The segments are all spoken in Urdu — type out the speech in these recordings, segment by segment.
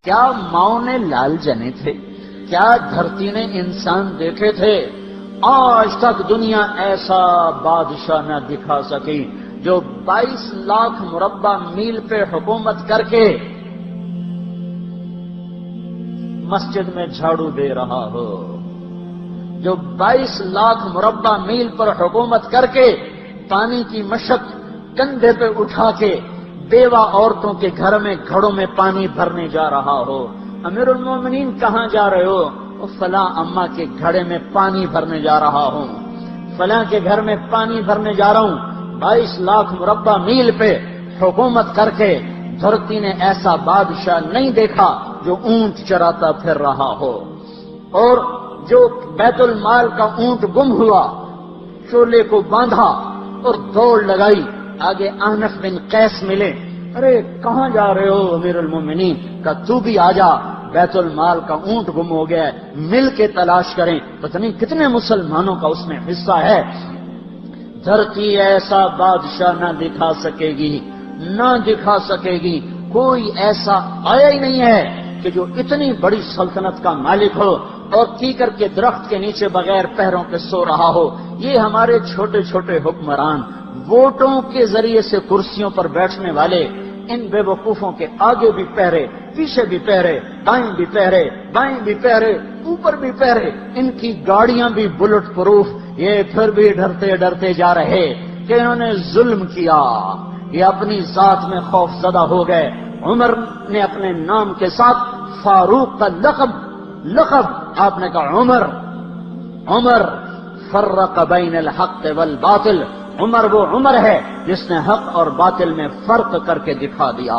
کیا ماؤں نے لال جنے تھے؟ کیا دھرتی نے انسان دیکھے تھے؟ آج تک دنیا ایسا بادشاہ نہ دکھا سکی جو 22 لاکھ مربع میل پہ حکومت کر کے مسجد میں جھاڑو دے رہا ہو، جو 22 لاکھ مربع میل پر حکومت کر کے پانی کی مشق کندھے پہ اٹھا کے بیوہ عورتوں کے گھر میں گھڑوں میں پانی بھرنے جا رہا ہو۔ امیر المومنین کہاں جا رہے ہو؟ فلاں اماں کے گھڑے میں پانی بھرنے جا رہا ہوں، فلاں کے گھر میں پانی بھرنے جا رہا ہوں۔ 22 لاکھ مربع میل پہ حکومت کر کے دھرتی نے ایسا بادشاہ نہیں دیکھا جو اونٹ چراتا پھر رہا ہو، اور جو بیت المال کا اونٹ گم ہوا چولے کو باندھا اور دوڑ لگائی، آگے احنف بن قیس ملے، ارے کہاں جا رہے ہو امیر المومنین؟ کہ تو بھی آ جا، بیت المال کا اونٹ گم ہو گیا ہے، مل کے تلاش کریں۔ پتہ نہیں کتنے مسلمانوں کا اس میں حصہ ہے۔ دھرتی ایسا بادشاہ نہ دکھا سکے گی، نہ دکھا سکے گی، کوئی ایسا آیا ہی نہیں ہے کہ جو اتنی بڑی سلطنت کا مالک ہو اور کیکر کے درخت کے نیچے بغیر پیروں کے سو رہا ہو۔ یہ ہمارے چھوٹے چھوٹے حکمران، ووٹوں کے ذریعے سے کرسیوں پر بیٹھنے والے، ان بے وقوفوں کے آگے بھی پہرے، پیچھے بھی پہرے، دائیں بھی پہرے، بائیں بھی پہرے، اوپر بھی پہرے، ان کی گاڑیاں بھی بلٹ پروف، یہ پھر بھی ڈرتے ڈرتے جا رہے کہ انہوں نے ظلم کیا، یہ اپنی ذات میں خوف زدہ ہو گئے۔ عمر نے اپنے نام کے ساتھ فاروق کا لقب آپ نے کہا عمر فرق بین الحق والباطل، عمر وہ عمر ہے جس نے حق اور باطل میں فرق کر کے دکھا دیا،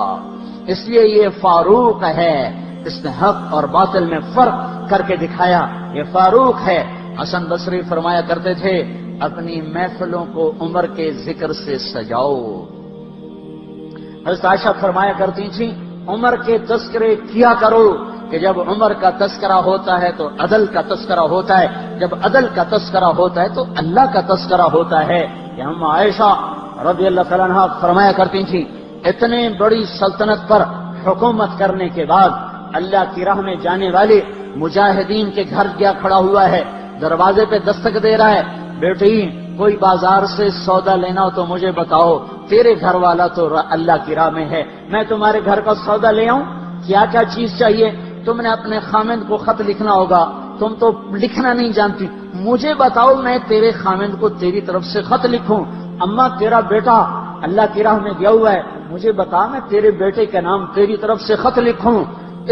اس لیے یہ فاروق ہے، اس نے حق اور باطل میں فرق کر کے دکھایا، یہ فاروق ہے۔ حسن بصری فرمایا کرتے تھے اپنی محفلوں کو عمر کے ذکر سے سجاؤ۔ حضرت عائشہ فرمایا کرتی تھیں عمر کے تذکرے کیا کرو، کہ جب عمر کا تذکرہ ہوتا ہے تو عدل کا تذکرہ ہوتا ہے، جب عدل کا تذکرہ ہوتا ہے تو اللہ کا تذکرہ ہوتا ہے۔ کہ ہم عائشہ رضی اللہ تعالیٰ عنہا فرمایا کرتی تھیں اتنے بڑی سلطنت پر حکومت کرنے کے بعد اللہ کی راہ میں جانے والے مجاہدین کے گھر گیا کھڑا ہوا ہے، دروازے پہ دستک دے رہا ہے، بیٹی کوئی بازار سے سودا لینا ہو تو مجھے بتاؤ، تیرے گھر والا تو اللہ کی راہ میں ہے، میں تمہارے گھر کا سودا لے آؤں، کیا کیا چیز چاہیے؟ تم نے اپنے خامند کو خط لکھنا ہوگا، تم تو لکھنا نہیں جانتی، مجھے بتاؤ میں تیرے خامند کو تیری طرف سے خط لکھوں۔ اما تیرا بیٹا اللہ کی راہ میں گیا ہوا ہے، مجھے بتا میں تیرے بیٹے کے نام تیری طرف سے خط لکھوں۔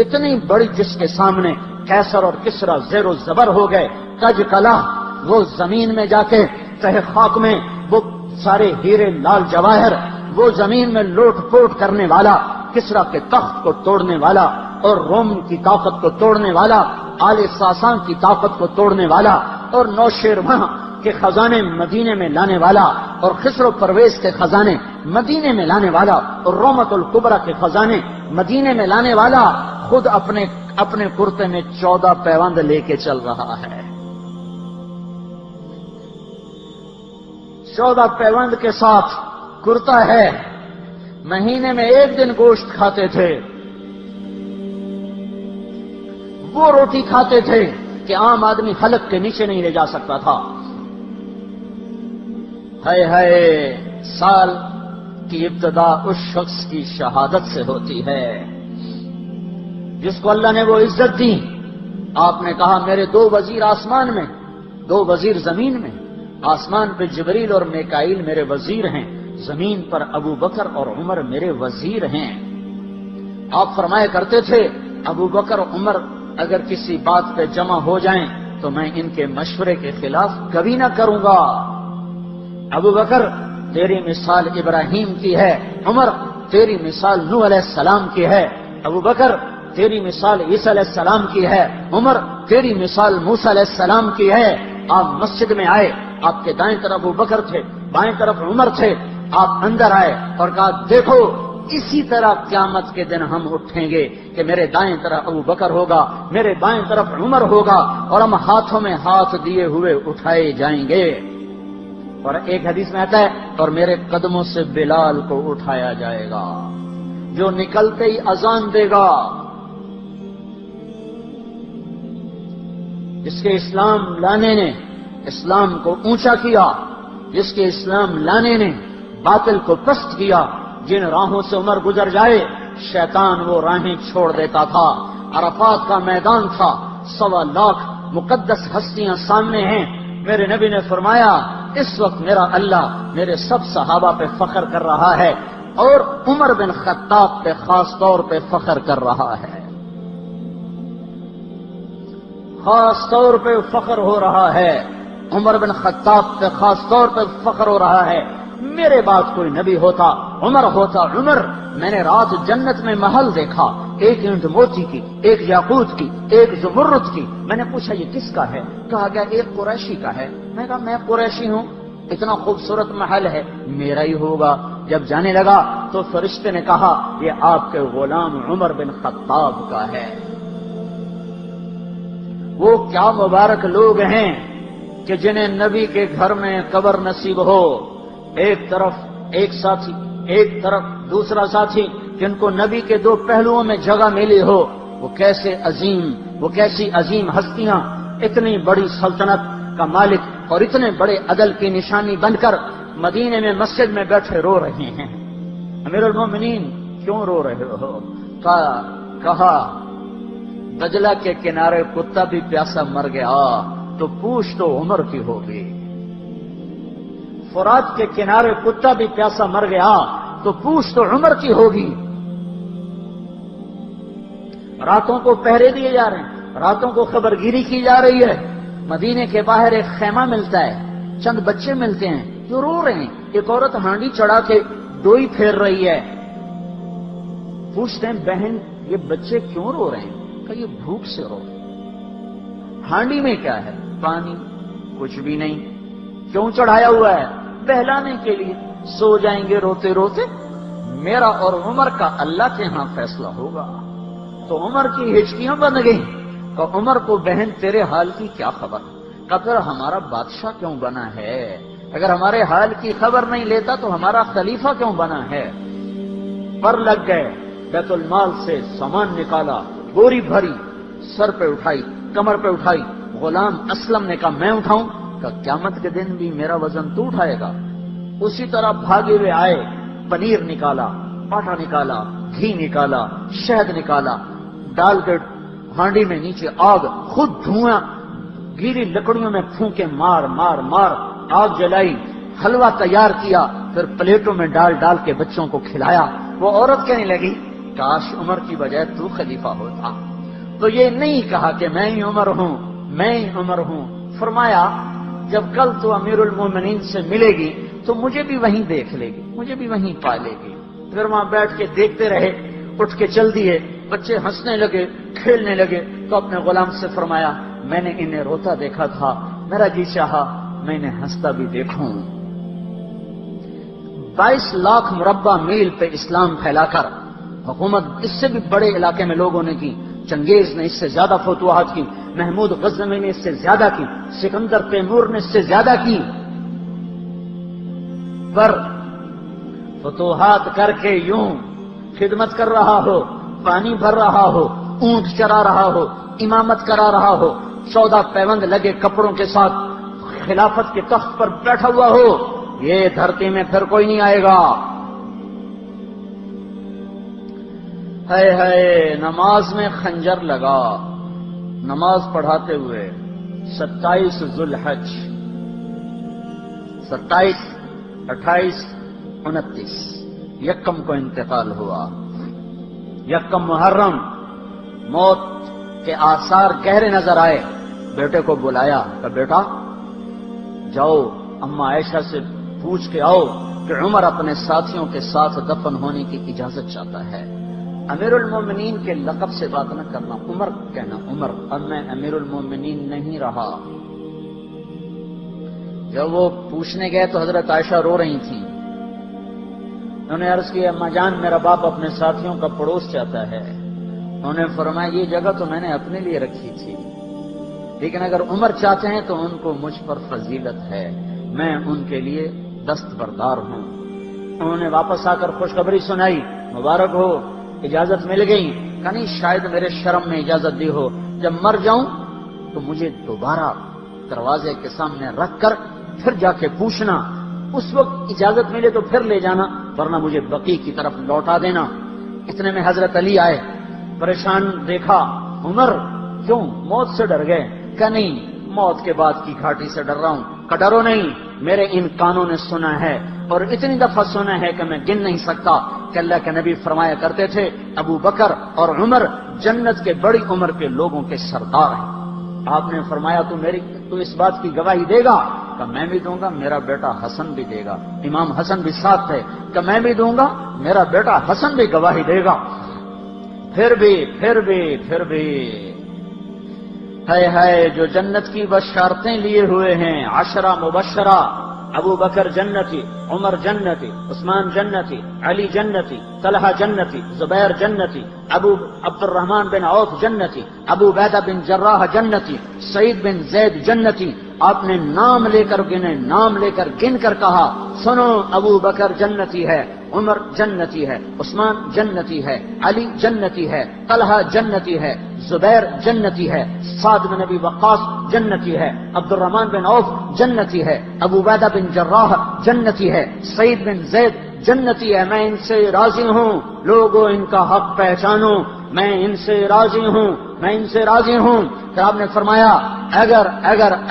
اتنی بڑی جس کے سامنے قیصر اور کسرا زیر و زبر ہو گئے، کج کلا، وہ زمین میں جا کے تہ خاک میں وہ سارے ہیرے لال جواہر، وہ زمین میں لوٹ پوٹ کرنے والا، کسرا کے تخت کو توڑنے والا اور روم کی طاقت کو توڑنے والا، آل ساسان کی طاقت کو توڑنے والا اور نوشیروان کے خزانے مدینے میں لانے والا اور خسرو پرویز کے خزانے مدینے میں لانے والا اور رومت الکبرى کے خزانے مدینے میں لانے والا خود اپنے کرتے میں 14 پیوند لے کے چل رہا ہے۔ 14 پیوند کے ساتھ کرتا ہے، مہینے میں 1 دن گوشت کھاتے تھے، وہ روٹی کھاتے تھے کہ عام آدمی حلق کے نیچے نہیں لے جا سکتا تھا۔ ہائے سال کی ابتدا اس شخص کی شہادت سے ہوتی ہے جس کو اللہ نے وہ عزت دی۔ آپ نے کہا میرے 2 وزیر آسمان میں، 2 وزیر زمین میں، آسمان پہ جبریل اور میکائیل میرے وزیر ہیں، زمین پر ابو بکر اور عمر میرے وزیر ہیں۔ آپ فرمایا کرتے تھے ابو بکر عمر اگر کسی بات پہ جمع ہو جائیں تو میں ان کے مشورے کے خلاف کبھی نہ کروں گا۔ ابو بکر تیری مثال ابراہیم کی ہے، عمر تیری مثال نوح علیہ السلام کی ہے، ابو بکر تیری مثال عیسیٰ علیہ السلام کی ہے، عمر تیری مثال موسیٰ علیہ السلام کی ہے۔ آپ مسجد میں آئے، آپ کے دائیں طرف ابو بکر تھے، بائیں طرف عمر تھے، آپ اندر آئے اور کہا دیکھو اسی طرح قیامت کے دن ہم اٹھیں گے کہ میرے دائیں طرف ابو بکر ہوگا، میرے بائیں طرف عمر ہوگا اور ہم ہاتھوں میں ہاتھ دیے ہوئے اٹھائے جائیں گے۔ اور ایک حدیث میں آتا ہے اور میرے قدموں سے بلال کو اٹھایا جائے گا جو نکلتے ہی اذان دے گا، جس کے اسلام لانے نے اسلام کو اونچا کیا، جس کے اسلام لانے نے باطل کو پست کیا، جن راہوں سے عمر گزر جائے شیطان وہ راہیں چھوڑ دیتا تھا۔ عرفات کا میدان تھا، 1.25 لاکھ مقدس ہستیاں سامنے ہیں۔ میرے نبی نے فرمایا اس وقت میرا اللہ میرے سب صحابہ پہ فخر کر رہا ہے اور عمر بن خطاب پہ خاص طور پہ فخر کر رہا ہے، خاص طور پہ فخر ہو رہا ہے، عمر بن خطاب پہ خاص طور پہ فخر ہو رہا ہے۔ میرے بعد کوئی نبی ہوتا عمر ہوتا۔ عمر، میں نے رات جنت میں محل دیکھا، ایک اینٹ موتی کی، ایک یاقوت کی، ایک زمرد کی۔ میں نے پوچھا یہ کس کا ہے؟ کہا گیا ایک قریشی کا ہے۔ میں کہا میں قریشی ہوں، اتنا خوبصورت محل ہے، میرا ہی ہوگا۔ جب جانے لگا تو فرشتے نے کہا یہ آپ کے غلام عمر بن خطاب کا ہے۔ وہ کیا مبارک لوگ ہیں کہ جنہیں نبی کے گھر میں قبر نصیب ہو، ایک طرف ایک ساتھی، ایک طرف دوسرا ساتھی، جن کو نبی کے دو پہلوؤں میں جگہ ملی ہو۔ وہ کیسی عظیم ہستیاں، اتنی بڑی سلطنت کا مالک اور اتنے بڑے عدل کی نشانی بن کر مدینے میں مسجد میں بیٹھے رو رہے ہیں۔ امیر المومنین کیوں رو رہے ہو؟ کہا دجلہ کے کنارے کتا بھی پیاسا مر گیا تو پوچھ تو عمر کی ہوگی، فرات کے کنارے کتا بھی پیاسا مر گیا تو پوچھ تو عمر کی ہوگی۔ راتوں کو پہرے دیے جا رہے ہیں، راتوں کو خبرگیری کی جا رہی ہے۔ مدینے کے باہر ایک خیمہ ملتا ہے، چند بچے ملتے ہیں جو رو رہے ہیں۔ ایک عورت ہانڈی چڑھا کے ڈوئی پھیر رہی ہے۔ پوچھتے ہیں بہن یہ بچے کیوں رو رہے ہیں؟ کہ یہ بھوک سے رو رہے ہیں۔ ہانڈی میں کیا ہے؟ پانی، کچھ بھی نہیں۔ کیوں چڑھایا ہوا ہے؟ بہلانے کے لیے۔ سو جائیں گے روتے روتے، میرا اور عمر کا اللہ کے ہاں فیصلہ ہوگا۔ تو عمر کی ہچکیاں بن گئیں کہ عمر کو بہن تیرے حال کی کیا خبر؟ کہ پھر ہمارا بادشاہ کیوں بنا ہے؟ اگر ہمارے حال کی خبر نہیں لیتا تو ہمارا خلیفہ کیوں بنا ہے؟ پر لگ گئے، بیت المال سے سامان نکالا، بوری بھری، سر پہ اٹھائی، کمر پہ اٹھائی۔ غلام اسلم نے کہا میں اٹھاؤں؟ کہ قیامت کے دن بھی میرا وزن تو اٹھائے گا۔ اسی طرح بھاگے ہوئے آئے، پنیر نکالا، آٹا نکالا، گھی نکالا، شہد نکالا، ڈال کے ہانڈی میں نیچے آگ، خود دھواں، گیلی لکڑیوں میں پھونکے مار مار مار آگ جلائی، حلوہ تیار کیا، پھر پلیٹوں میں ڈال ڈال کے بچوں کو کھلایا۔ وہ عورت کہنے لگی کاش عمر کی بجائے تو خلیفہ ہوتا۔ تو یہ نہیں کہا کہ میں ہی عمر ہوں، میں ہی عمر ہوں۔ فرمایا جب کل تو امیر المومنین سے ملے گی تو مجھے بھی وہیں دیکھ لے گی، مجھے بھی وہیں پا لے گی۔ پھر وہاں بیٹھ کے دیکھتے رہے، اٹھ کے چل دیے۔ بچے ہنسنے لگے، کھیلنے لگے، تو اپنے غلام سے فرمایا میں نے انہیں روتا دیکھا تھا، میرا جی چاہا میں انہیں ہنستا بھی دیکھوں۔ 22 لاکھ مربع میل پہ اسلام پھیلا کر حکومت اس سے بھی بڑے علاقے میں لوگوں نے کی۔ چنگیز نے اس سے زیادہ فتوحات کی، محمود غزنوی نے اس سے زیادہ کی، سکندر تیمور نے اس سے زیادہ کی۔ پر فتوحات کر کے یوں خدمت کر رہا ہو، پانی بھر رہا ہو، اونٹ چرا رہا ہو، امامت کرا رہا ہو، 14 پیوند لگے کپڑوں کے ساتھ خلافت کے تخت پر بیٹھا ہوا ہو، یہ دھرتی میں پھر کوئی نہیں آئے گا۔ ہے نماز میں خنجر لگا، نماز پڑھاتے ہوئے 27 ذوالحج، 27، 28، 29 یکم کو انتقال ہوا۔ یکم محرم موت کے آثار گہرے نظر آئے۔ بیٹے کو بلایا کہ بیٹا جاؤ اما عائشہ سے پوچھ کے آؤ کہ عمر اپنے ساتھیوں کے ساتھ دفن ہونے کی اجازت چاہتا ہے۔ امیر المومنین کے لقب سے بات نہ کرنا، عمر کہنا، عمر، اب میں امیر المومنین نہیں رہا۔ جب وہ پوچھنے گئے تو حضرت عائشہ رو رہی تھیں۔ انہوں نے عرض کی اما جان میرا باپ اپنے ساتھیوں کا پڑوس چاہتا ہے۔ انہوں نے فرمایا یہ جگہ تو میں نے اپنے لیے رکھی تھی، لیکن اگر عمر چاہتے ہیں تو ان کو مجھ پر فضیلت ہے، میں ان کے لیے دستبردار ہوں۔ انہوں نے واپس آ کر خوشخبری سنائی، مبارک ہو اجازت مل گئی۔ کہ نہیں شاید میرے شرم میں اجازت دی ہو، جب مر جاؤں تو مجھے دوبارہ دروازے کے سامنے رکھ کر پھر جا کے پوچھنا، اس وقت اجازت ملے تو پھر لے جانا، ورنہ مجھے بقیع کی طرف لوٹا دینا۔ اتنے میں حضرت علی آئے، پریشان دیکھا، عمر کیوں موت سے ڈر گئے؟ کہ نہیں، موت کے بعد کی گھاٹی سے ڈر رہا ہوں۔ کہ ڈرو نہیں، میرے ان کانوں نے سنا ہے اور اتنی دفعہ سنا ہے کہ میں گن نہیں سکتا کہ اللہ کے نبی فرمایا کرتے تھے ابو بکر اور عمر جنت کے بڑی عمر کے لوگوں کے سردار ہیں۔ آپ نے فرمایا تو اس بات کی گواہی دے گا؟ کہ میں بھی دوں گا، میرا بیٹا حسن بھی دے گا۔ امام حسن بھی ساتھ تھے۔ کہ میں بھی دوں گا، میرا بیٹا حسن بھی گواہی دے گا۔ پھر بھی ہے جو جنت کی بشارتیں لیے ہوئے ہیں، 10 مبشرہ، ابو بکر جنتی، عمر جنتی، عثمان جنتی، علی جنتی، طلحہ جنتی، زبیر جنتی، ابو عبد الرحمن بن عوف جنتی، ابو عبیدہ بن جراح جنتی، سعید بن زید جنتی۔ آپ نے نام لے کر گنے، نام لے کر گن کر کہا، سنو ابو بکر جنتی ہے، عمر جنتی ہے، عثمان جنتی ہے، علی جنتی ہے، طلحہ جنتی ہے، زبیر جنتی ہے، سعد بن ابی وقاص جنتی ہے، عبد الرحمن بن عوف جنتی ہے، ابو عبیدہ بن جراح جنتی ہے، سعید بن زید جنتی ہے۔ میں ان سے راضی ہوں، لوگوں ان کا حق پہچانو، میں ان سے راضی ہوں، میں ان سے راضی ہوں۔ پھر آپ نے فرمایا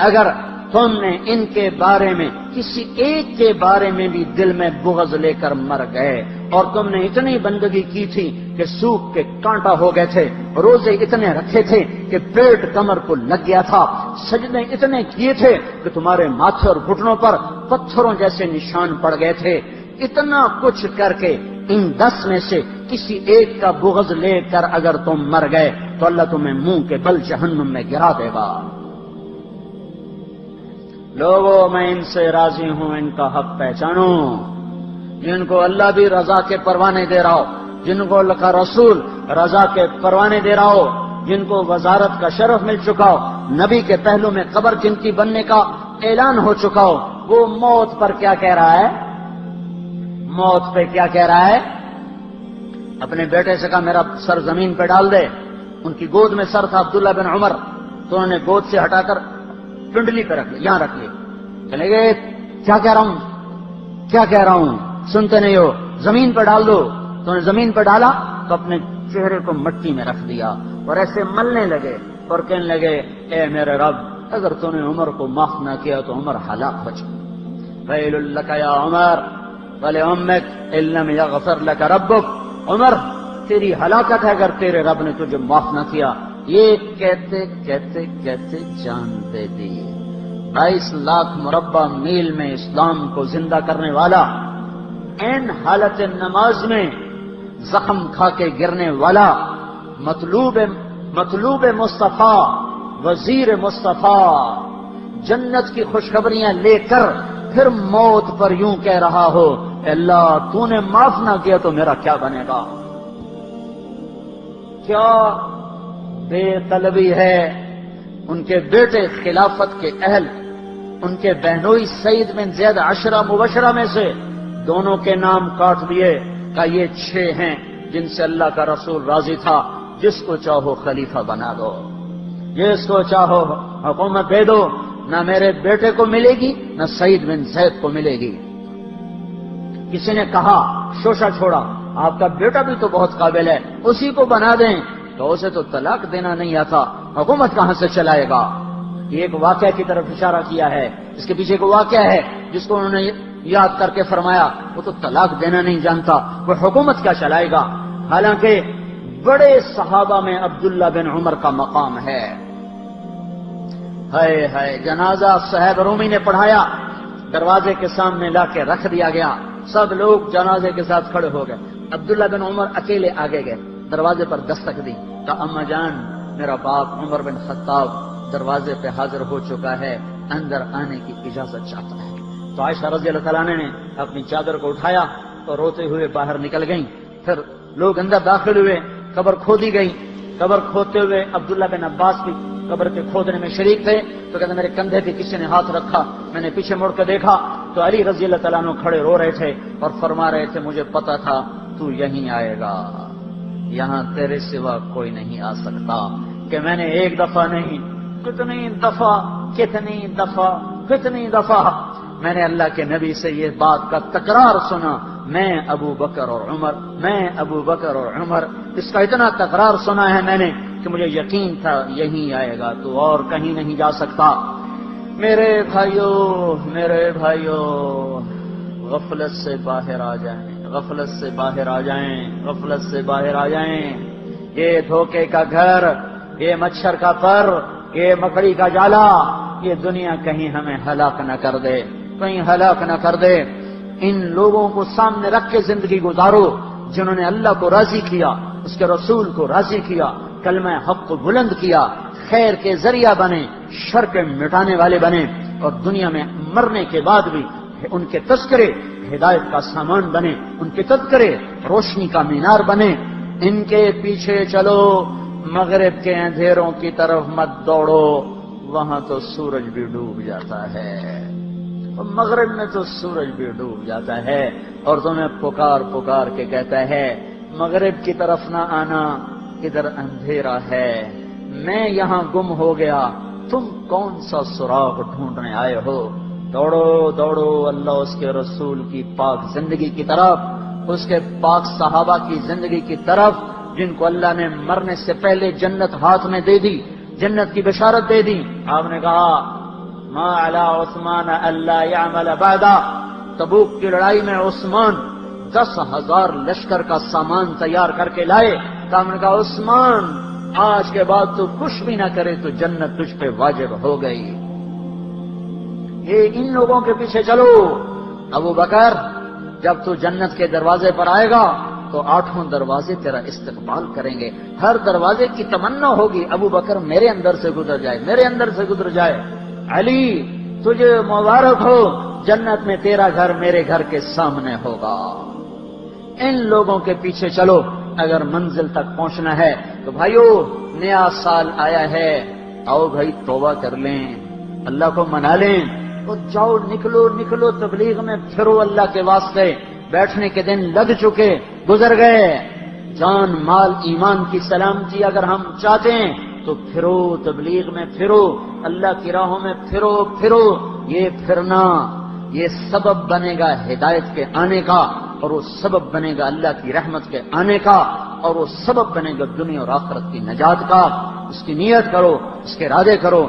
اگر تم نے ان کے بارے میں کسی ایک کے بارے میں بھی دل میں بغض لے کر مر گئے، اور تم نے اتنی بندگی کی تھی کہ سوکھ کے کانٹا ہو گئے تھے، روزے اتنے رکھے تھے کہ پیٹ کمر کو لگ گیا تھا، سجدے اتنے کیے تھے کہ تمہارے ماتھے اور گھٹنوں پر پتھروں جیسے نشان پڑ گئے تھے، اتنا کچھ کر کے ان 10 میں سے کسی ایک کا بغض لے کر اگر تم مر گئے تو اللہ تمہیں منہ کے بل جہنم میں گرا دے گا۔ لوگوں میں ان سے راضی ہوں، ان کا حق پہچانو، جن کو اللہ بھی رضا کے پروانے دے رہا ہو، جن کو اللہ کا رسول رضا کے پروانے دے رہا ہو، جن کو وزارت کا شرف مل چکا ہو، نبی کے پہلو میں قبر جن کی بننے کا اعلان ہو چکا ہو، وہ موت پر کیا کہہ رہا ہے؟ موت پہ کیا کہہ رہا ہے؟ اپنے بیٹے سے کہا میرا سر زمین پہ ڈال دے۔ ان کی گود میں سر تھا عبداللہ بن عمر، تو انہوں نے گود سے ہٹا کر پنڈلی پہ رکھ لیا، یہاں رکھ لیا۔ چلے گئے، کیا کہہ رہا ہوں سنتے نہیں ہو، زمین پہ ڈال دو۔ تو انہوں نے زمین پہ ڈالا تو اپنے چہرے کو مٹی میں رکھ دیا اور ایسے ملنے لگے اور کہنے لگے، اے میرے رب، اگر تو نے عمر کو معاف نہ کیا تو عمر ہلاک ہو جائے۔ ویل لک یا عمر ولأمک ان لم یغفر لک ربک، عمر تیری ہلاکت ہے اگر تیرے رب نے تجھے معاف نہ کیا۔ یہ کہتے کہتے کہتے جان دے دی۔ 22 لاکھ مربع میل میں اسلام کو زندہ کرنے والا، این حالت نماز میں زخم کھا کے گرنے والا، مطلوب مصطفیٰ، وزیر مصطفیٰ، جنت کی خوشخبریاں لے کر پھر موت پر یوں کہہ رہا ہو، اے اللہ تو نے معاف نہ کیا تو میرا کیا بنے گا؟ کیا بے طلبی ہے۔ ان کے بیٹے خلافت کے اہل، ان کے بہنوئی سعید بن زید 10 مبشرہ میں سے دونوں کے نام کاٹ دیے، کہ یہ 6 ہیں جن سے اللہ کا رسول راضی تھا، جس کو چاہو خلیفہ بنا دو، جس کو چاہو حکومت دے دو، نہ میرے بیٹے کو ملے گی نہ سعید بن زید کو ملے گی۔ کسی نے کہا شوشہ چھوڑا، آپ کا بیٹا بھی تو بہت قابل ہے، اسی کو بنا دیں۔ تو اسے تو طلاق دینا نہیں آتا، حکومت کہاں سے چلائے گا؟ یہ ایک واقعہ کی طرف اشارہ کیا ہے، اس کے پیچھے ایک واقعہ ہے جس کو انہوں نے یاد کر کے فرمایا، وہ تو طلاق دینا نہیں جانتا، وہ حکومت کیا چلائے گا؟ حالانکہ بڑے صحابہ میں عبداللہ بن عمر کا مقام ہے۔ ہے جنازہ صہیب رومی نے پڑھایا، دروازے کے سامنے لا کے رکھ دیا گیا، سب لوگ جنازے کے ساتھ کھڑے ہو گئے، عبداللہ بن عمر اکیلے آگے گئے، دروازے پر دستک دی، کہا اما جان میرا باپ عمر بن خطاب دروازے پہ حاضر ہو چکا ہے، اندر آنے کی اجازت چاہتا ہے۔ تو عائشہ رضی اللہ تعالیٰ نے اپنی چادر کو اٹھایا تو روتے ہوئے باہر نکل گئیں۔ پھر لوگ اندر داخل ہوئے، قبر کھودی گئی، قبر کھودتے ہوئے عبداللہ بن عباس بھی قبر کے کھودنے میں شریک تھے، تو کہتے میرے کندھے پہ کسی نے ہاتھ رکھا، میں نے پیچھے مڑ کے دیکھا تو علی رضی اللہ تعالیٰ عنہ کھڑے رو رہے تھے اور فرما رہے تھے مجھے پتا تھا تو یہیں آئے گا، یہاں تیرے سوا کوئی نہیں آ سکتا، کہ میں نے ایک دفعہ نہیں کتنی دفعہ میں نے اللہ کے نبی سے یہ بات کا تکرار سنا، میں ابو بکر اور عمر، اس کا اتنا تکرار سنا ہے میں نے کہ مجھے یقین تھا یہیں آئے گا، تو اور کہیں نہیں جا سکتا۔ میرے بھائیوں، غفلت سے باہر آ جائیں، یہ دھوکے کا گھر، یہ مچھر کا پر، یہ مکڑی کا جالا، یہ دنیا کہیں ہمیں ہلاک نہ کر دے۔ ان لوگوں کو سامنے رکھ کے زندگی گزارو جنہوں نے اللہ کو راضی کیا، اس کے رسول کو راضی کیا، کلمہ حق کو بلند کیا، خیر کے ذریعہ بنے، شر کے مٹانے والے بنے، اور دنیا میں مرنے کے بعد بھی ان کے تذکرے ہدایت کا سامان بنے، ان کے تذکرے روشنی کا مینار بنے۔ ان کے پیچھے چلو، مغرب کے اندھیروں کی طرف مت دوڑو، وہاں تو سورج بھی ڈوب جاتا ہے، مغرب میں تو سورج بھی ڈوب جاتا ہے، اور تمہیں پکار کے کہتا ہے مغرب کی طرف نہ آنا، ادھر اندھیرا ہے، میں یہاں گم ہو گیا، تم کون سا سراغ ڈھونڈنے آئے ہو؟ دوڑو اللہ اس کے رسول کی پاک زندگی کی طرف، اس کے پاک صحابہ کی زندگی کی طرف، جن کو اللہ نے مرنے سے پہلے جنت ہاتھ میں دے دی، جنت کی بشارت دے دی۔ آپ نے کہا ما علی عثمان اللہ یعمل بعدا، تبوک کی لڑائی میں عثمان 10,000 لشکر کا سامان تیار کر کے لائے، تو ہم نے کہا عثمان آج کے بعد تو کچھ بھی نہ کرے تو جنت تجھ پہ واجب ہو گئی۔ یہ ان لوگوں کے پیچھے چلو۔ ابو بکر جب تو جنت کے دروازے پر آئے گا تو 8 دروازے تیرا استقبال کریں گے، ہر دروازے کی تمنا ہوگی ابو بکر میرے اندر سے گزر جائے۔ علی تجھے مبارک ہو، جنت میں تیرا گھر میرے گھر کے سامنے ہوگا۔ ان لوگوں کے پیچھے چلو اگر منزل تک پہنچنا ہے تو بھائیو، نیا سال آیا ہے، آؤ بھائی توبہ کر لیں، اللہ کو منا لیں، اور جاؤ نکلو تبلیغ میں پھرو اللہ کے واسطے۔ بیٹھنے کے دن لگ چکے، گزر گئے، جان مال ایمان کی سلامتی اگر ہم چاہتے ہیں تو پھرو تبلیغ میں، پھرو اللہ کی راہوں میں، پھرو۔ یہ پھرنا یہ سبب بنے گا ہدایت کے آنے کا، اور وہ سبب بنے گا اللہ کی رحمت کے آنے کا، اور وہ سبب بنے گا دنیا اور آخرت کی نجات کا۔ اس کی نیت کرو، اس کے ارادے کرو۔